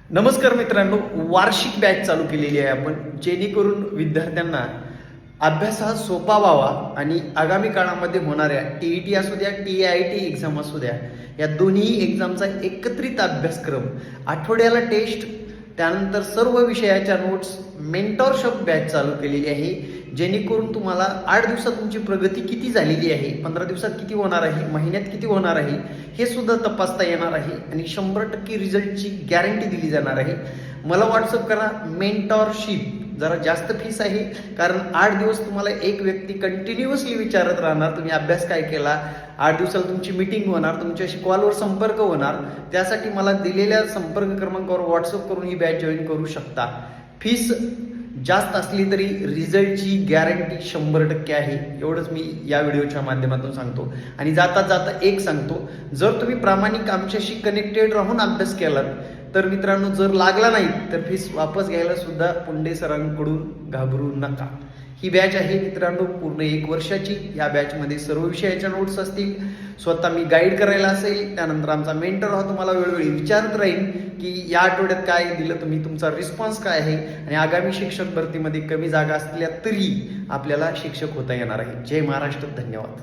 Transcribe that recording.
नमस्कार मित्रांनो, वार्षिक बॅच चालू केलेली आहे आपण, जेणेकरून विद्यार्थ्यांना अभ्यास हा सोपा व्हावा आणि आगामी काळामध्ये होणाऱ्या TET असू द्या, TIIT एक्झाम असू द्या, या दोन्ही एक्झामचा एकत्रित अभ्यासक्रम, आठवड्याला टेस्ट, त्यानंतर सर्व विषयाच्या नोट्स, मेंटॉरशिप बॅच चालू केलेली आहे. जेणेकरून तुम्हाला 8 दिवसात तुमची प्रगती किती झालेली आहे, 15 दिवसात किती होणार आहे, महिन्यात किती होणार आहे, हे सुद्धा तपासता येणार आहे आणि 100% रिझल्टची गॅरंटी दिली जाणार आहे. मला व्हॉट्सअप करा. मेंटॉरशिप जरा जास्त फीस आहे, कारण 8 दिवस तुम्हाला एक व्यक्ती कंटिन्युअसली विचारत राहणार तुम्ही अभ्यास काय केला. 8 दिवसाला तुमची मीटिंग होणार, तुमच्याशी कॉलवर संपर्क होणार. त्यासाठी मला दिलेल्या संपर्क क्रमांकावर व्हॉट्सअप करून ही बॅच जॉईन करू शकता. फीस जास्त असली तरी रिझल्टची गॅरंटी 100% आहे. एवढंच मी या व्हिडिओच्या माध्यमातून सांगतो. आणि जाता जाता एक सांगतो, जर तुम्ही प्रामाणिक आमच्याशी कनेक्टेड राहून अभ्यास केलात तर मित्रांनो, जर लागला नाही तर फीस वापस घ्यायला सुद्धा पुंडे सरांकडून घाबरू नका. ही बॅच आहे मित्रांनो पूर्ण 1 वर्षाची. या बॅचमध्ये सर्व विषयाच्या नोट्स असतील, स्वतः मी गाईड करायला असेल, त्यानंतर आमचा मेंटर हा तुम्हाला वेळोवेळी विचारत राहील की या आठवड्यात काय दिलं तुम्ही, तुमचा रिस्पॉन्स काय आहे, आणि आगामी शिक्षक भरतीमध्ये कमी जागा असल्या तरी आपल्याला शिक्षक होता येणार आहे. जय महाराष्ट्र. धन्यवाद.